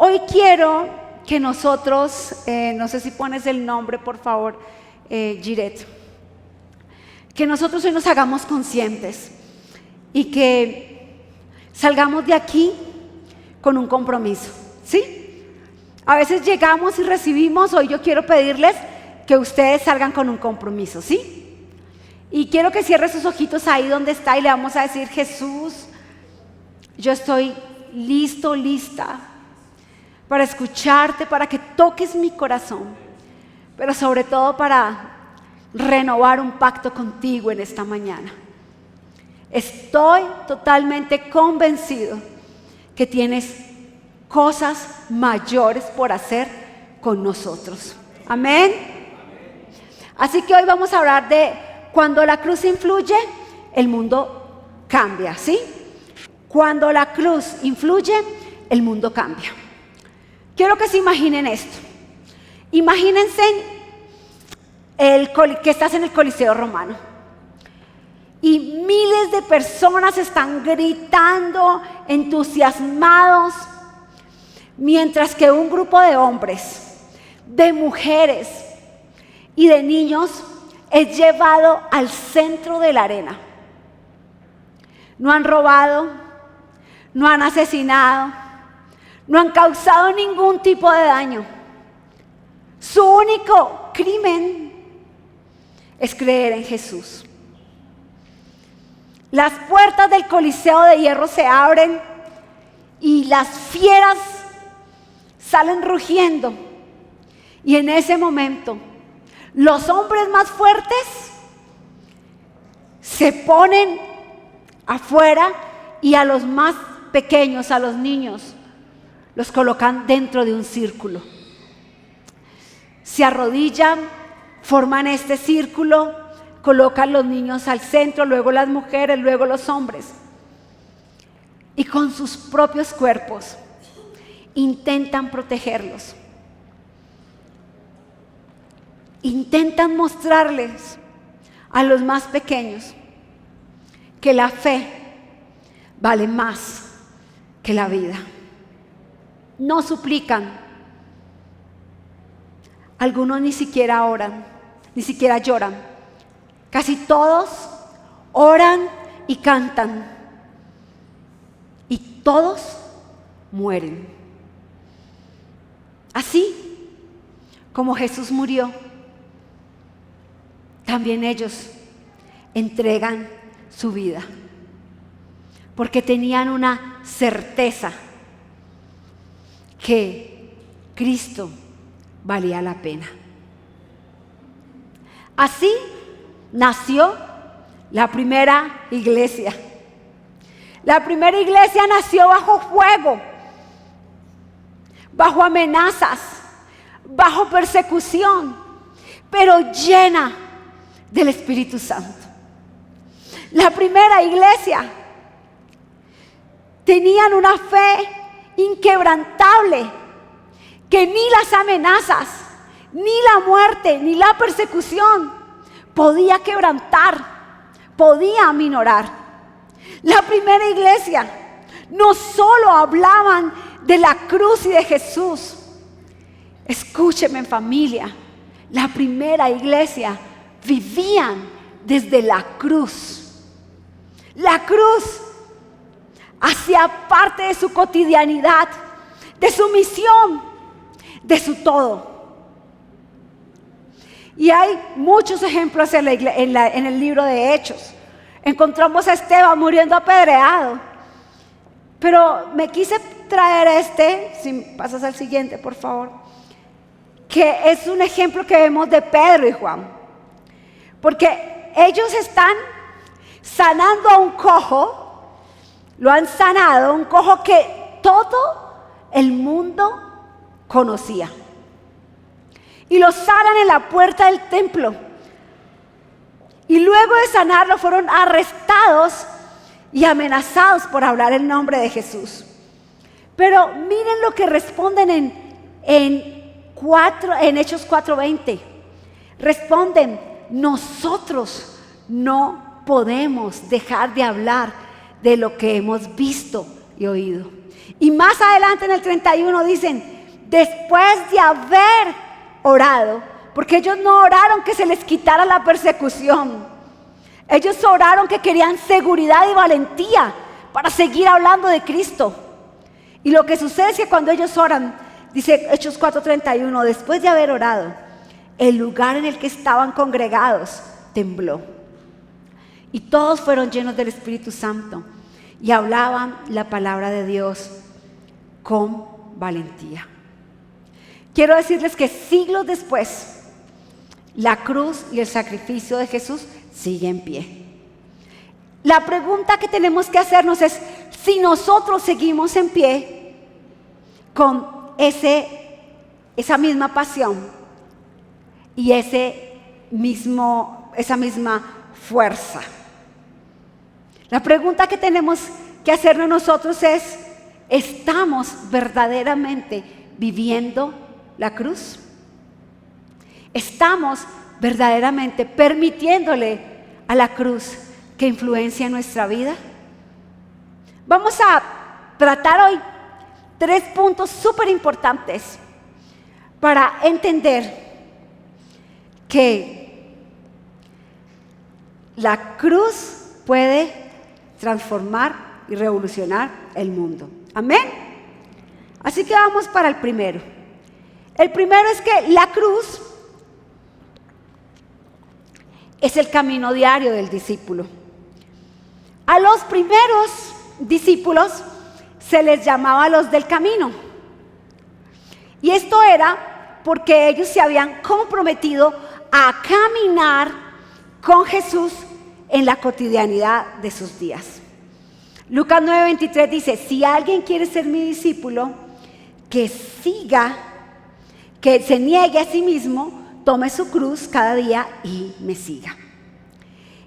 Hoy quiero que nosotros, no sé si pones el nombre por favor, Giret, que nosotros hoy nos hagamos conscientes y que salgamos de aquí con un compromiso, ¿sí? A veces llegamos y recibimos, hoy yo quiero pedirles que ustedes salgan con un compromiso, ¿sí? Y quiero que cierre sus ojitos ahí donde está y le vamos a decir: Jesús, yo estoy listo, lista para escucharte, para que toques mi corazón, pero sobre todo para renovar un pacto contigo en esta mañana. Estoy totalmente convencido que tienes cosas mayores por hacer con nosotros. Amén. Así que hoy vamos a hablar de cuando la cruz influye, el mundo cambia, ¿sí? Cuando la cruz influye, el mundo cambia. Quiero que se imaginen esto. Imagínense que estás en el Coliseo Romano y miles de personas están gritando, entusiasmados, mientras que un grupo de hombres, de mujeres y de niños es llevado al centro de la arena. No han robado, no han asesinado, no han causado ningún tipo de daño. Su único crimen es creer en Jesús. Las puertas del Coliseo de hierro se abren y las fieras salen rugiendo. Y en ese momento, los hombres más fuertes se ponen afuera y a los más pequeños, a los niños, los colocan dentro de un círculo. Se arrodillan, forman este círculo, colocan los niños al centro, luego las mujeres, luego los hombres. Y con sus propios cuerpos intentan protegerlos. Intentan mostrarles a los más pequeños que la fe vale más que la vida. No suplican. Algunos ni siquiera oran, ni siquiera lloran. Casi todos oran y cantan. Y todos mueren. Así como Jesús murió, también ellos entregan su vida. Porque tenían una certeza que Cristo valía la pena. Así nació la primera iglesia. La primera iglesia nació bajo fuego, bajo amenazas, bajo persecución, pero llena del Espíritu Santo. La primera iglesia tenían una fe inquebrantable, que ni las amenazas, ni la muerte, ni la persecución podía quebrantar, podía aminorar. La primera iglesia no solo hablaban de la cruz y de Jesús. Escúcheme, familia, la primera iglesia vivían desde la cruz. La cruz hacía parte de su cotidianidad, de su misión, de su todo. Y hay muchos ejemplos en el libro de Hechos. Encontramos a Esteban muriendo apedreado. Pero me quise traer si pasas al siguiente, por favor, que es un ejemplo que vemos de Pedro y Juan. Porque ellos están sanando a un cojo. Lo han sanado, un cojo que todo el mundo conocía. Y lo sanan en la puerta del templo. Y luego de sanarlo fueron arrestados y amenazados por hablar el nombre de Jesús. Pero miren lo que responden en Hechos 4:20. Responden: nosotros no podemos dejar de hablar de lo que hemos visto y oído. Y más adelante en el 31 dicen, después de haber orado, porque ellos no oraron que se les quitara la persecución. Ellos oraron que querían seguridad y valentía para seguir hablando de Cristo. Y lo que sucede es que cuando ellos oran, dice Hechos 4:31, después de haber orado, el lugar en el que estaban congregados tembló. Y todos fueron llenos del Espíritu Santo y hablaban la palabra de Dios con valentía. Quiero decirles que siglos después, la cruz y el sacrificio de Jesús sigue en pie. La pregunta que tenemos que hacernos es si nosotros seguimos en pie con esa misma pasión y esa misma fuerza. La pregunta que tenemos que hacernos nosotros es, ¿estamos verdaderamente viviendo la cruz? ¿Estamos verdaderamente permitiéndole a la cruz que influencia nuestra vida? Vamos a tratar hoy 3 puntos súper importantes para entender que la cruz puede transformar y revolucionar el mundo. Amén. Así que vamos para el primero. El primero es que la cruz es el camino diario del discípulo. A los primeros discípulos se les llamaba los del camino. Y esto era porque ellos se habían comprometido a caminar con Jesús en la cotidianidad de sus días. Lucas 9:23 dice, si alguien quiere ser mi discípulo, que se niegue a sí mismo, tome su cruz cada día y me siga.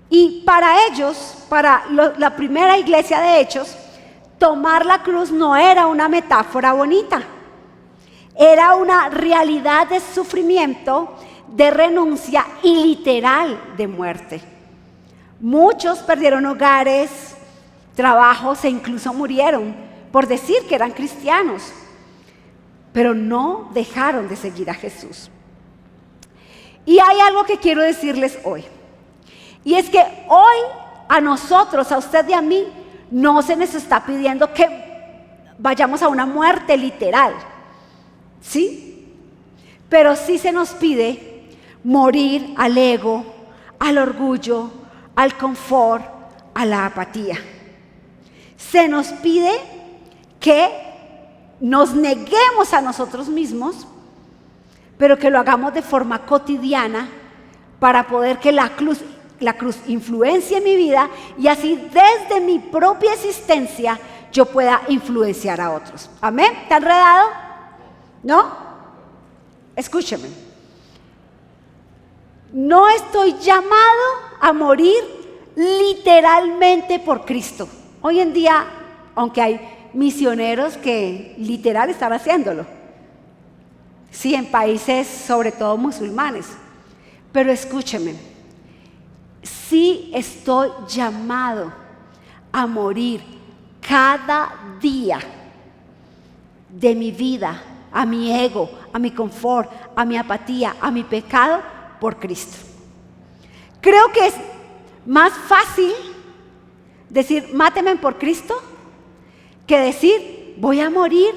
Y para ellos, para la primera iglesia de Hechos, tomar la cruz no era una metáfora bonita. Era una realidad de sufrimiento, de renuncia y literal de muerte. Muchos perdieron hogares, trabajos e incluso murieron por decir que eran cristianos, pero no dejaron de seguir a Jesús. Y hay algo que quiero decirles hoy, y es que hoy a nosotros, a usted y a mí, no se nos está pidiendo que vayamos a una muerte literal, ¿sí? Pero sí se nos pide morir al ego, al orgullo, al confort, a la apatía. Se nos pide que nos neguemos a nosotros mismos, pero que lo hagamos de forma cotidiana para poder que la cruz influencie mi vida y así desde mi propia existencia yo pueda influenciar a otros. ¿Amén? ¿Está enredado? ¿No? Escúcheme. No estoy llamado a morir literalmente por Cristo. Hoy en día, aunque hay misioneros que literal están haciéndolo, sí, en países sobre todo musulmanes, pero escúcheme, sí estoy llamado a morir cada día de mi vida, a mi ego, a mi confort, a mi apatía, a mi pecado por Cristo. Creo que es más fácil decir máteme por Cristo que decir voy a morir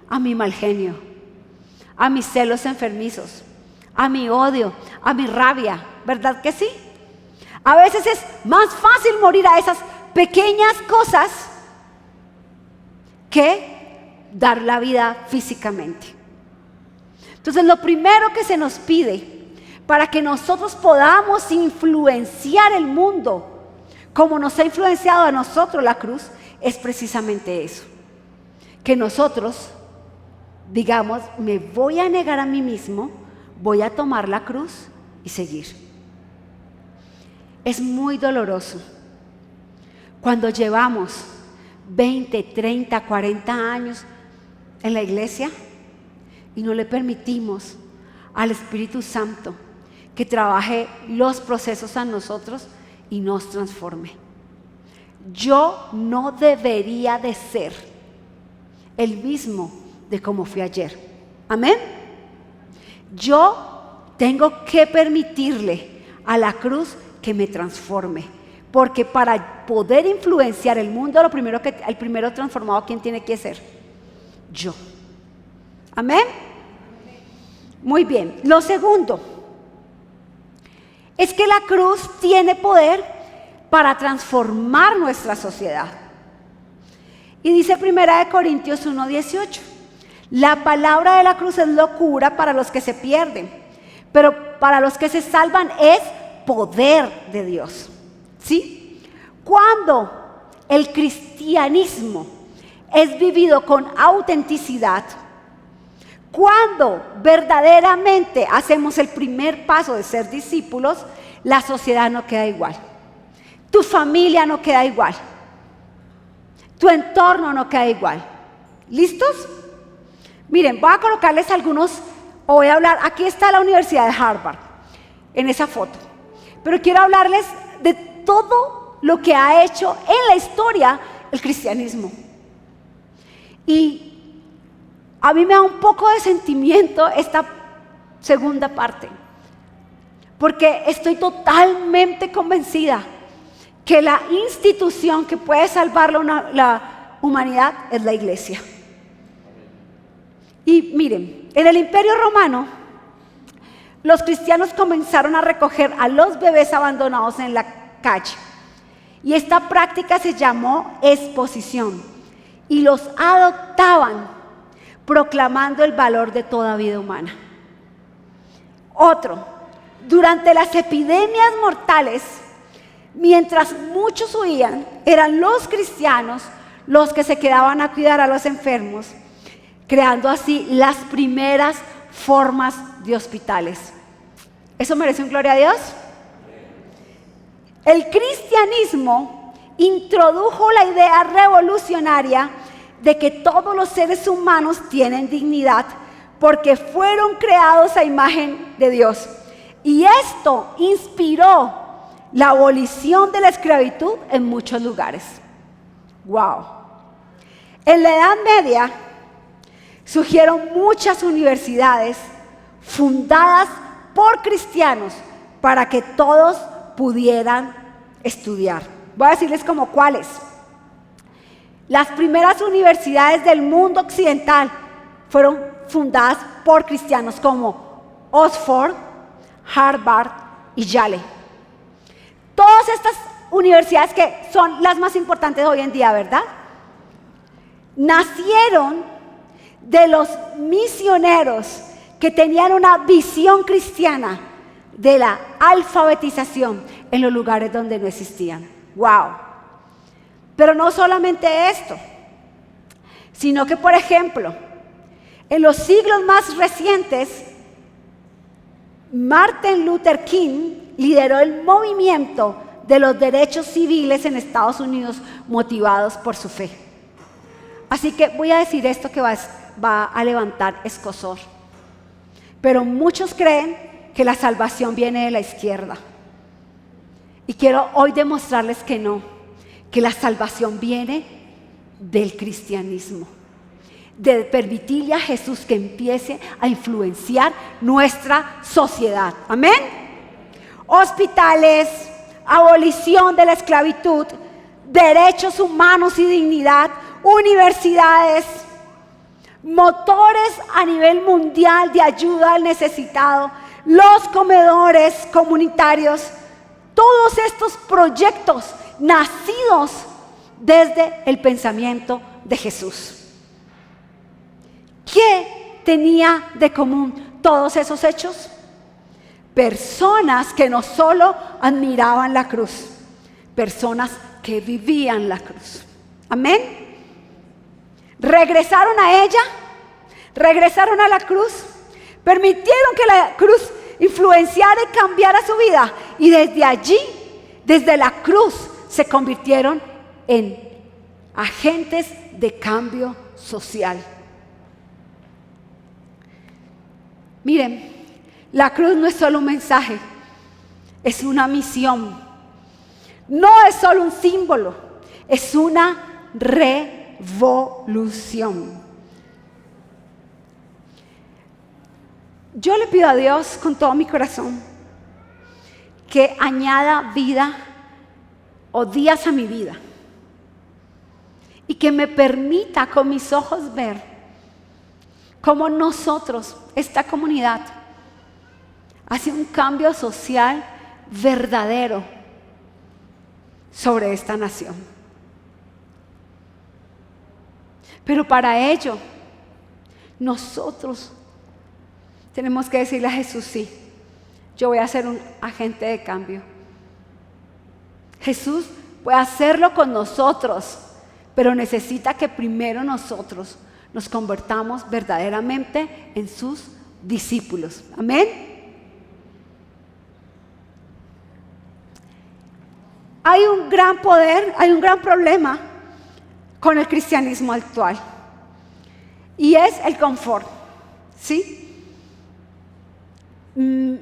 a mi mal genio, a mis celos enfermizos, a mi odio, a mi rabia, ¿verdad que sí? A veces es más fácil morir a esas pequeñas cosas que dar la vida físicamente. Entonces, lo primero que se nos pide para que nosotros podamos influenciar el mundo como nos ha influenciado a nosotros la cruz es precisamente eso, que nosotros digamos, me voy a negar a mí mismo, voy a tomar la cruz y seguir. Es muy doloroso cuando llevamos 20, 30, 40 años en la iglesia y no le permitimos al Espíritu Santo que trabaje los procesos a nosotros y nos transforme. Yo no debería de ser el mismo de como fui ayer. Amén. Yo tengo que permitirle a la cruz que me transforme, porque para poder influenciar el mundo, el primero transformado, ¿quién tiene que ser? Yo. Amén. Muy bien. Lo segundo es que la cruz tiene poder para transformar nuestra sociedad. Y dice 1 Corintios 1:18, la palabra de la cruz es locura para los que se pierden, pero para los que se salvan es poder de Dios. ¿Sí? Cuando el cristianismo es vivido con autenticidad, cuando verdaderamente hacemos el primer paso de ser discípulos, la sociedad no queda igual, tu familia no queda igual, tu entorno no queda igual. ¿Listos? Miren, voy a colocarles algunos, o voy a hablar, aquí está la Universidad de Harvard, en esa foto, pero quiero hablarles de todo lo que ha hecho en la historia el cristianismo. Y a mí me da un poco de sentimiento esta segunda parte, porque estoy totalmente convencida que la institución que puede salvar la humanidad es la iglesia. Y miren, en el Imperio Romano, los cristianos comenzaron a recoger a los bebés abandonados en la calle. Y esta práctica se llamó exposición. Y los adoptaban, proclamando el valor de toda vida humana. Otro, durante las epidemias mortales, mientras muchos huían, eran los cristianos los que se quedaban a cuidar a los enfermos, creando así las primeras formas de hospitales. ¿Eso merece un gloria a Dios? El cristianismo introdujo la idea revolucionaria de que todos los seres humanos tienen dignidad porque fueron creados a imagen de Dios. Y esto inspiró la abolición de la esclavitud en muchos lugares. ¡Wow! En la Edad Media surgieron muchas universidades fundadas por cristianos para que todos pudieran estudiar. Voy a decirles como cuáles. Las primeras universidades del mundo occidental fueron fundadas por cristianos como Oxford, Harvard y Yale. Todas estas universidades que son las más importantes hoy en día, ¿verdad? Nacieron de los misioneros que tenían una visión cristiana de la alfabetización en los lugares donde no existían. ¡Wow! Pero no solamente esto, sino que, por ejemplo, en los siglos más recientes, Martin Luther King lideró el movimiento de los derechos civiles en Estados Unidos, motivados por su fe. Así que voy a decir esto que va a levantar escozor. Pero muchos creen que la salvación viene de la izquierda. Y quiero hoy demostrarles que no, que la salvación viene del cristianismo. De permitirle a Jesús que empiece a influenciar nuestra sociedad. Amén. Hospitales, abolición de la esclavitud, derechos humanos y dignidad, universidades, motores a nivel mundial de ayuda al necesitado, los comedores comunitarios, todos estos proyectos nacidos desde el pensamiento de Jesús. ¿Qué tenía de común todos esos hechos? Personas que no solo admiraban la cruz, personas que vivían la cruz. Amén. Regresaron a ella, regresaron a la cruz, permitieron que la cruz influenciara y cambiara su vida. Y desde allí, desde la cruz, se convirtieron en agentes de cambio social. Miren, la cruz no es solo un mensaje, es una misión. No es solo un símbolo, es una revolución. Yo le pido a Dios con todo mi corazón que añada vida o días a mi vida y que me permita con mis ojos ver cómo nosotros, esta comunidad, hace un cambio social verdadero sobre esta nación. Pero para ello, nosotros tenemos que decirle a Jesús, sí, yo voy a ser un agente de cambio. Jesús puede hacerlo con nosotros, pero necesita que primero nosotros nos convertamos verdaderamente en sus discípulos. Amén. Hay un gran poder, hay un gran problema con el cristianismo actual y es el confort, ¿sí? Me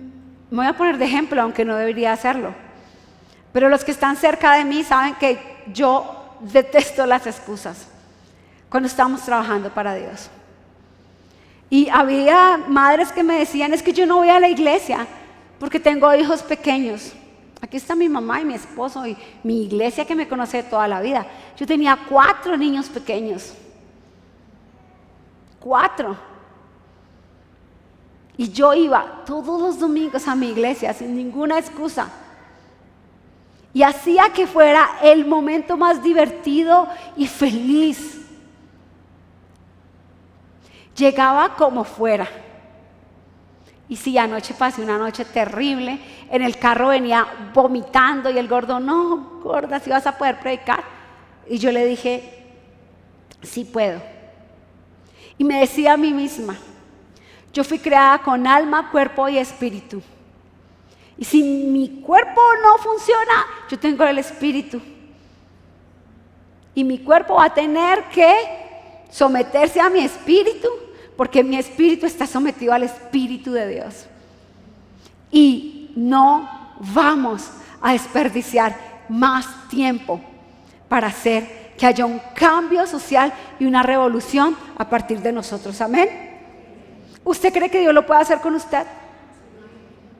voy a poner de ejemplo, aunque no debería hacerlo, pero los que están cerca de mí saben que yo detesto las excusas cuando estamos trabajando para Dios. Y había madres que me decían, es que yo no voy a la iglesia porque tengo hijos pequeños. Aquí está mi mamá y mi esposo y mi iglesia que me conoce toda la vida. Yo tenía 4 niños pequeños. 4. Y yo iba todos los domingos a mi iglesia sin ninguna excusa. Y hacía que fuera el momento más divertido y feliz. Llegaba como fuera. Y sí, anoche pasé una noche terrible. En el carro venía vomitando y el gordo, no, gorda, si vas a poder predicar. Y yo le dije, sí puedo. Y me decía a mí misma, yo fui creada con alma, cuerpo y espíritu. Y si mi cuerpo no funciona, yo tengo el espíritu. Y mi cuerpo va a tener que someterse a mi espíritu, porque mi espíritu está sometido al Espíritu de Dios. Y no vamos a desperdiciar más tiempo para hacer que haya un cambio social y una revolución a partir de nosotros. Amén. ¿Usted cree que Dios lo puede hacer con usted?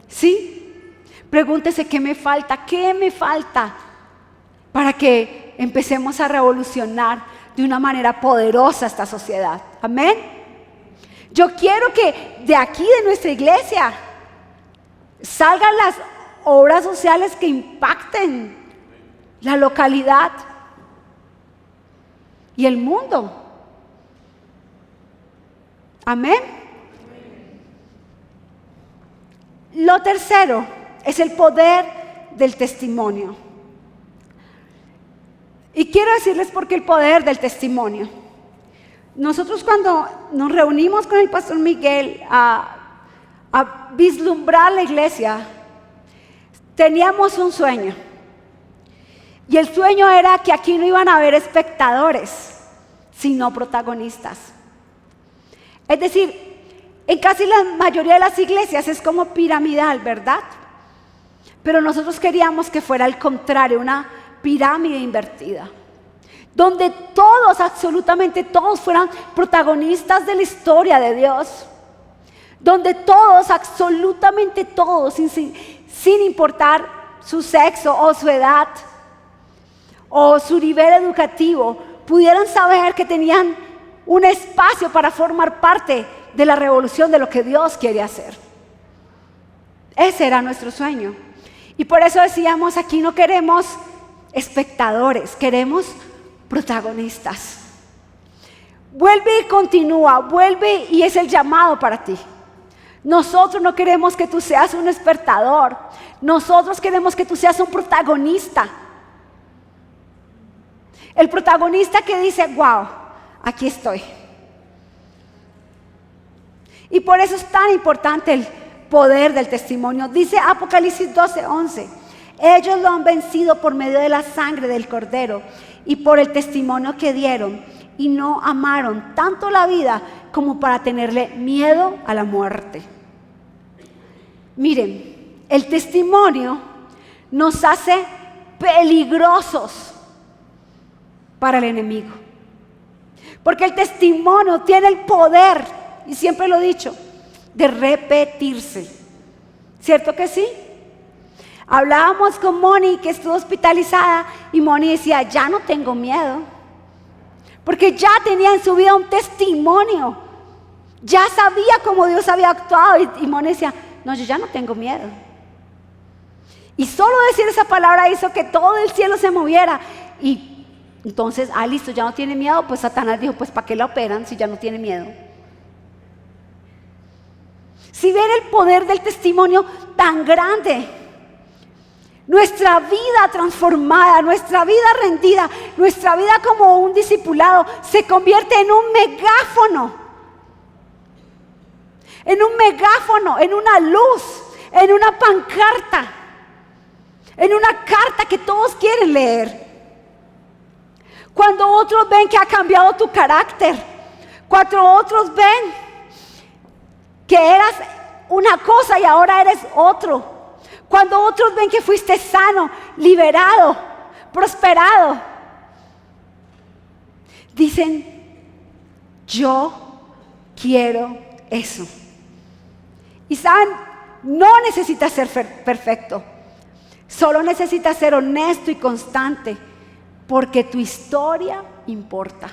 ¿Sí? Pregúntese qué me falta para que empecemos a revolucionar de una manera poderosa esta sociedad. Amén. Yo quiero que de aquí, de nuestra iglesia, salgan las obras sociales que impacten la localidad y el mundo. Amén. Lo tercero es el poder del testimonio. Y quiero decirles por qué el poder del testimonio. Nosotros cuando nos reunimos con el pastor Miguel a vislumbrar la iglesia, teníamos un sueño. Y el sueño era que aquí no iban a haber espectadores, sino protagonistas. Es decir, en casi la mayoría de las iglesias es como piramidal, ¿verdad? Pero nosotros queríamos que fuera al contrario, una pirámide invertida, donde todos, absolutamente todos, fueran protagonistas de la historia de Dios, donde todos, absolutamente todos, sin importar su sexo o su edad o su nivel educativo, pudieran saber que tenían un espacio para formar parte de la revolución de lo que Dios quiere hacer. Ese era nuestro sueño. Y por eso decíamos, aquí no queremos espectadores, queremos protagonistas. Vuelve y continúa, vuelve y es el llamado para ti. Nosotros no queremos que tú seas un espectador, nosotros queremos que tú seas un protagonista. El protagonista que dice, wow, aquí estoy. Y por eso es tan importante el poder del testimonio. Dice Apocalipsis 12:11, ellos lo han vencido por medio de la sangre del Cordero y por el testimonio que dieron, y no amaron tanto la vida como para tenerle miedo a la muerte. Miren, el testimonio nos hace peligrosos para el enemigo, porque el testimonio tiene el poder, y siempre lo he dicho, de repetirse. ¿Cierto que sí? Hablábamos con Moni, que estuvo hospitalizada, y Moni decía, ya no tengo miedo, porque ya tenía en su vida un testimonio, ya sabía cómo Dios había actuado, y Moni decía, no, yo ya no tengo miedo. Y solo decir esa palabra hizo que todo el cielo se moviera, y entonces, listo, ya no tiene miedo. Pues Satanás dijo, pues ¿para qué la operan si ya no tiene miedo? Si ven el poder del testimonio tan grande, nuestra vida transformada, nuestra vida rendida, nuestra vida como un discipulado se convierte en un megáfono, en una luz, en una pancarta, en una carta que todos quieren leer. Cuando otros ven que ha cambiado tu carácter, cuando otros ven que eras una cosa y ahora eres otro, cuando otros ven que fuiste sano, liberado, prosperado, dicen, yo quiero eso. Y saben, no necesitas ser perfecto, solo necesitas ser honesto y constante, porque tu historia importa.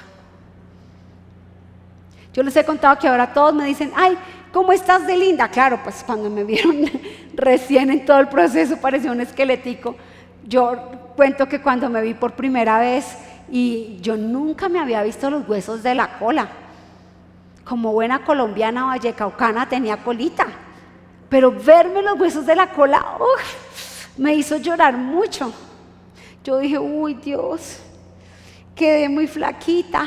Yo les he contado que ahora todos me dicen, ay, ¿cómo estás de linda? Claro, pues cuando me vieron recién en todo el proceso parecía un esqueletico. Yo cuento que cuando me vi por primera vez, y yo nunca me había visto los huesos de la cola. Como buena colombiana vallecaucana tenía colita, pero verme los huesos de la cola, me hizo llorar mucho. Yo dije, uy Dios, quedé muy flaquita.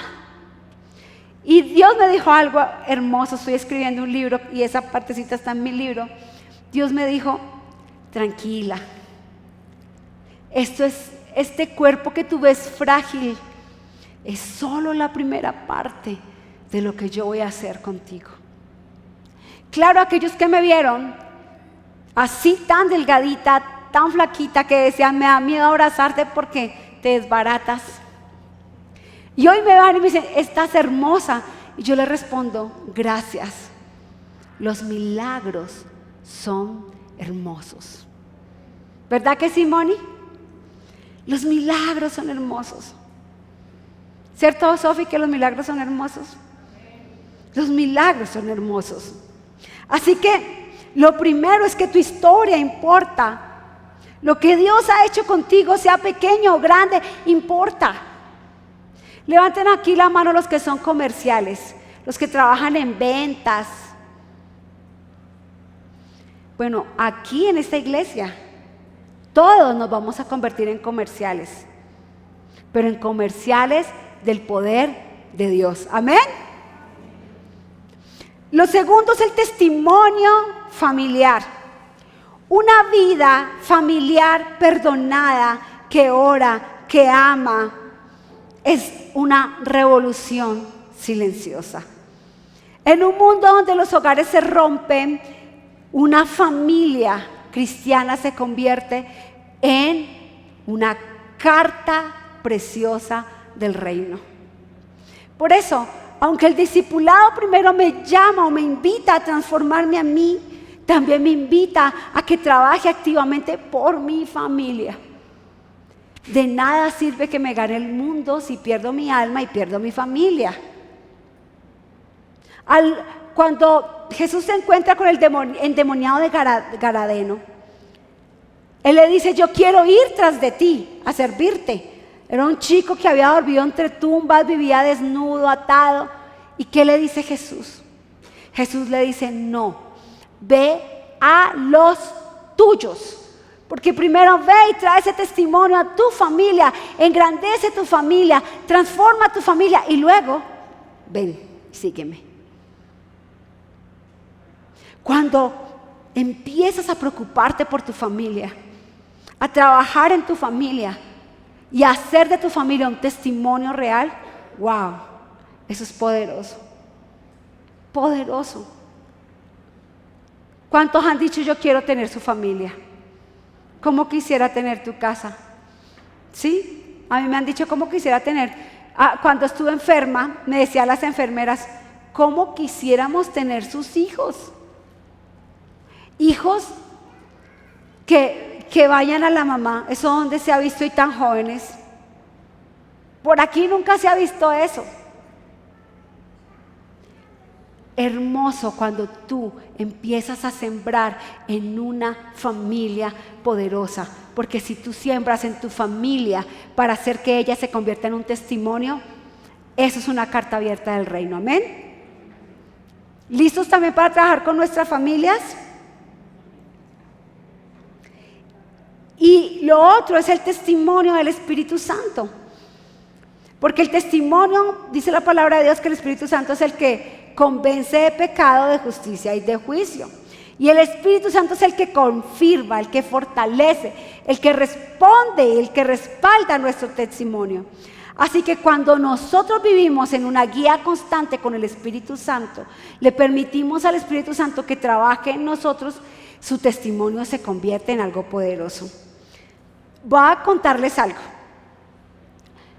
Y Dios me dijo algo hermoso. Estoy escribiendo un libro y esa partecita está en mi libro. Dios me dijo, tranquila, este cuerpo que tú ves frágil es solo la primera parte de lo que yo voy a hacer contigo. Claro, aquellos que me vieron así tan delgadita, tan flaquita, que decían, me da miedo abrazarte porque te desbaratas. Y hoy me van y me dicen, estás hermosa. Y yo les respondo, gracias. Los milagros son hermosos. ¿Verdad que sí, Moni? Los milagros son hermosos. ¿Cierto, Sofi, que los milagros son hermosos? Los milagros son hermosos. Así que lo primero es que tu historia importa. Lo que Dios ha hecho contigo, sea pequeño o grande, importa. Levanten aquí la mano los que son comerciales, los que trabajan en ventas. Bueno, aquí en esta iglesia, todos nos vamos a convertir en comerciales, pero en comerciales del poder de Dios. ¿Amén? Lo segundo es el testimonio familiar. Una vida familiar perdonada, que ora, que ama, es una revolución silenciosa. En un mundo donde los hogares se rompen, una familia cristiana se convierte en una carta preciosa del reino. Por eso, aunque el discipulado primero me llama o me invita a transformarme a mí, también me invita a que trabaje activamente por mi familia. De nada sirve que me gane el mundo si pierdo mi alma y pierdo mi familia. Cuando Jesús se encuentra con el endemoniado de Garadeno, Él le dice, yo quiero ir tras de ti a servirte. Era un chico que había dormido entre tumbas, vivía desnudo, atado. ¿Y qué le dice Jesús? Jesús le dice, no, ve a los tuyos. Porque primero ve y trae ese testimonio a tu familia, engrandece tu familia, transforma tu familia y luego, ven, sígueme. Cuando empiezas a preocuparte por tu familia, a trabajar en tu familia y a hacer de tu familia un testimonio real, wow, eso es poderoso, poderoso. ¿Cuántos han dicho yo quiero tener su familia? ¿Cómo quisiera tener tu casa? ¿Sí? A mí me han dicho cómo quisiera tener. Cuando estuve enferma, me decían las enfermeras, ¿cómo quisiéramos tener sus hijos? hijos que vayan a la mamá. ¿Eso donde se ha visto y tan jóvenes? Por aquí nunca se ha visto eso. Hermoso cuando tú empiezas a sembrar en una familia poderosa, porque si tú siembras en tu familia para hacer que ella se convierta en un testimonio, eso es una carta abierta del reino. Amén. ¿Listos también para trabajar con nuestras familias? Y lo otro es el testimonio del Espíritu Santo, porque el testimonio, dice la palabra de Dios, que el Espíritu Santo es el que convence de pecado, de justicia y de juicio. Y el Espíritu Santo es el que confirma, el que fortalece, el que responde, el que respalda nuestro testimonio. Así que cuando nosotros vivimos en una guía constante con el Espíritu Santo, le permitimos al Espíritu Santo que trabaje en nosotros, su testimonio se convierte en algo poderoso. Voy a contarles algo.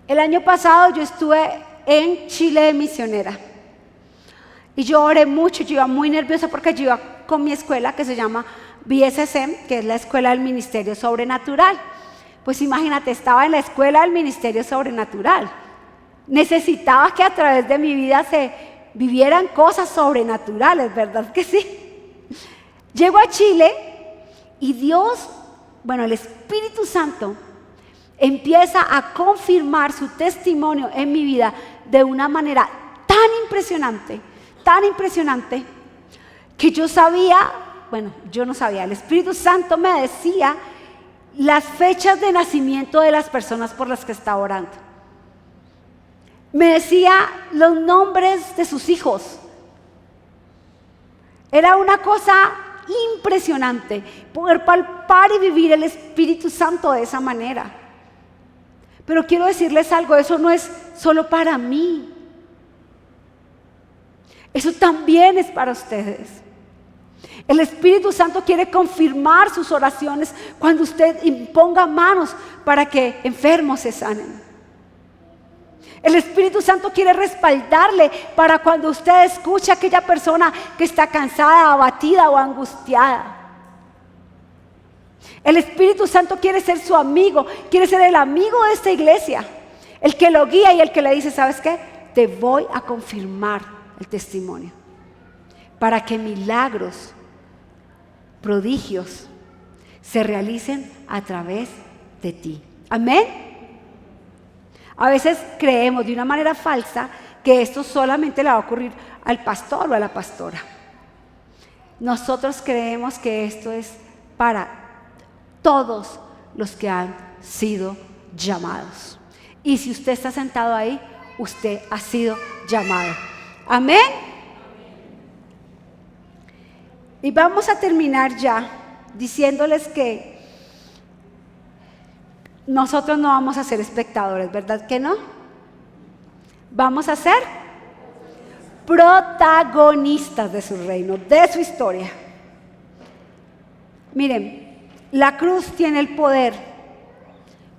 El año pasado yo estuve en Chile de misionera. Y yo oré mucho, yo iba muy nerviosa porque yo iba con mi escuela que se llama BSSM, que es la Escuela del Ministerio Sobrenatural. Pues imagínate, estaba en la Escuela del Ministerio Sobrenatural. Necesitaba que a través de mi vida se vivieran cosas sobrenaturales, ¿verdad que sí? Llego a Chile y Dios, el Espíritu Santo empieza a confirmar su testimonio en mi vida de una manera tan impresionante, que yo no sabía, el Espíritu Santo me decía las fechas de nacimiento de las personas por las que estaba orando. Me decía los nombres de sus hijos. Era una cosa impresionante poder palpar y vivir el Espíritu Santo de esa manera. Pero quiero decirles algo, eso no es solo para mí. Eso también es para ustedes. El Espíritu Santo quiere confirmar sus oraciones cuando usted imponga manos para que enfermos se sanen. El Espíritu Santo quiere respaldarle para cuando usted escuche a aquella persona que está cansada, abatida o angustiada. El Espíritu Santo quiere ser su amigo, quiere ser el amigo de esta iglesia, el que lo guía y el que le dice, ¿sabes qué? Te voy a confirmar el testimonio, para que milagros, prodigios se realicen a través de ti. Amén. A veces creemos de una manera falsa que esto solamente le va a ocurrir al pastor o a la pastora. Nosotros creemos que esto es para todos los que han sido llamados. Y si usted está sentado ahí, usted ha sido llamado. Amén. Y vamos a terminar ya diciéndoles que nosotros no vamos a ser espectadores, ¿verdad que no? Vamos a ser protagonistas de su reino, de su historia. Miren, la cruz tiene el poder,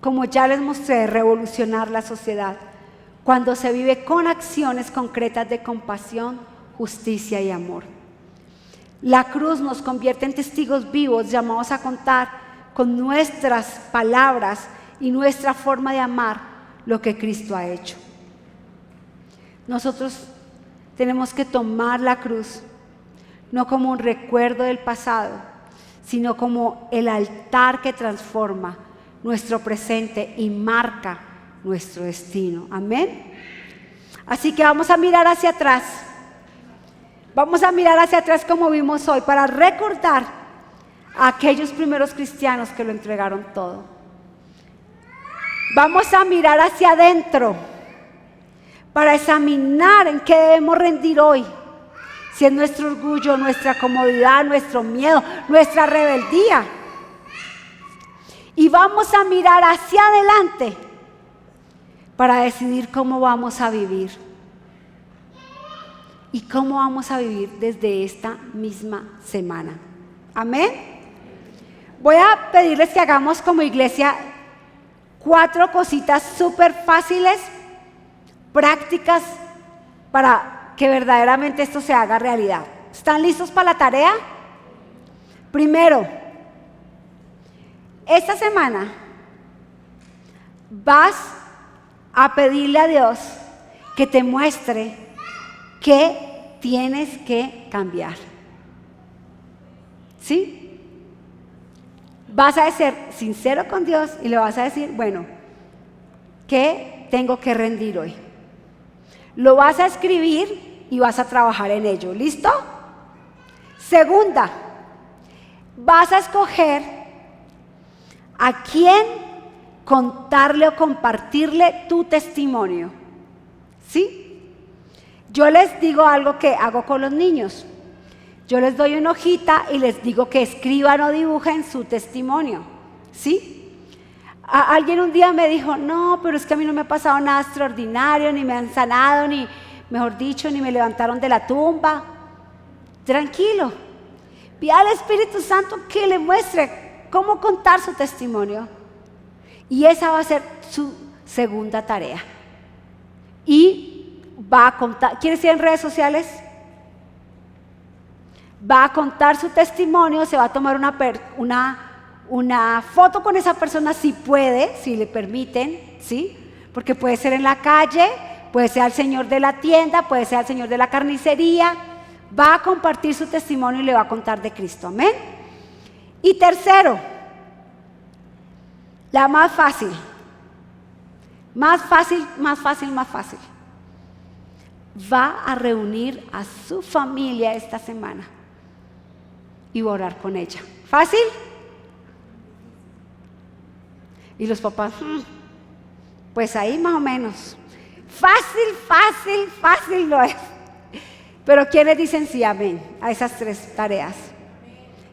como ya les mostré, de revolucionar la sociedad cuando se vive con acciones concretas de compasión, justicia y amor. La cruz nos convierte en testigos vivos llamados a contar con nuestras palabras y nuestra forma de amar lo que Cristo ha hecho. Nosotros tenemos que tomar la cruz no como un recuerdo del pasado, sino como el altar que transforma nuestro presente y marca nuestro destino. Amén. Así que vamos a mirar hacia atrás. Vamos a mirar hacia atrás como vimos hoy para recordar a aquellos primeros cristianos que lo entregaron todo. Vamos a mirar hacia adentro para examinar en qué debemos rendir hoy. Si es nuestro orgullo, nuestra comodidad, nuestro miedo, nuestra rebeldía. Y vamos a mirar hacia adelante para decidir cómo vamos a vivir. Y cómo vamos a vivir desde esta misma semana. Amén. Voy a pedirles que hagamos como iglesia 4 cositas súper fáciles, prácticas, para que verdaderamente esto se haga realidad. ¿Están listos para la tarea? Primero, esta semana vas a pedirle a Dios que te muestre qué tienes que cambiar. ¿Sí? Vas a ser sincero con Dios y le vas a decir, bueno, ¿qué tengo que rendir hoy? Lo vas a escribir y vas a trabajar en ello. ¿Listo? Segunda, vas a escoger a quién contarle o compartirle tu testimonio. ¿Sí? Yo les digo algo que hago con los niños. Yo les doy una hojita y les digo que escriban o dibujen su testimonio. ¿Sí? Alguien un día me dijo, no, pero es que a mí no me ha pasado nada extraordinario, ni me han sanado, ni, mejor dicho, ni me levantaron de la tumba. Tranquilo. Pida al Espíritu Santo que le muestre cómo contar su testimonio. Y esa va a ser su segunda tarea. Y va a contar, ¿quieres ir en redes sociales? Va a contar su testimonio, se va a tomar una foto con esa persona si puede, si le permiten, ¿sí? Porque puede ser en la calle, puede ser al señor de la tienda, puede ser al señor de la carnicería. Va a compartir su testimonio y le va a contar de Cristo, amén. Y tercero, la más fácil, va a reunir a su familia esta semana y va a orar con ella. ¿Fácil? Y los papás, pues ahí más o menos. Fácil lo es. Pero ¿quiénes dicen sí, amén, a esas tres tareas?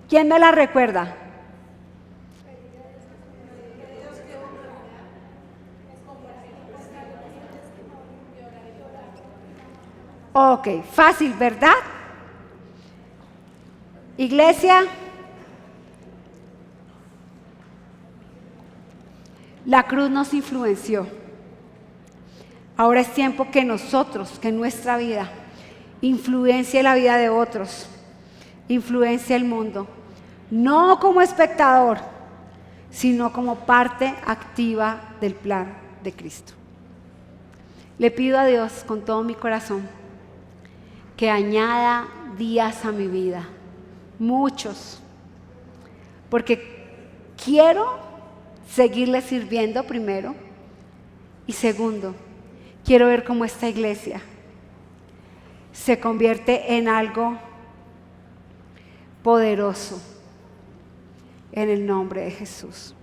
¿Quién me las recuerda? Ok, fácil, ¿verdad? Iglesia, la cruz nos influenció. Ahora es tiempo que nosotros, que nuestra vida influencie la vida de otros, influencie el mundo, no como espectador, sino como parte activa del plan de Cristo. Le pido a Dios con todo mi corazón que añada días a mi vida, muchos, porque quiero seguirle sirviendo primero y segundo, quiero ver cómo esta iglesia se convierte en algo poderoso en el nombre de Jesús.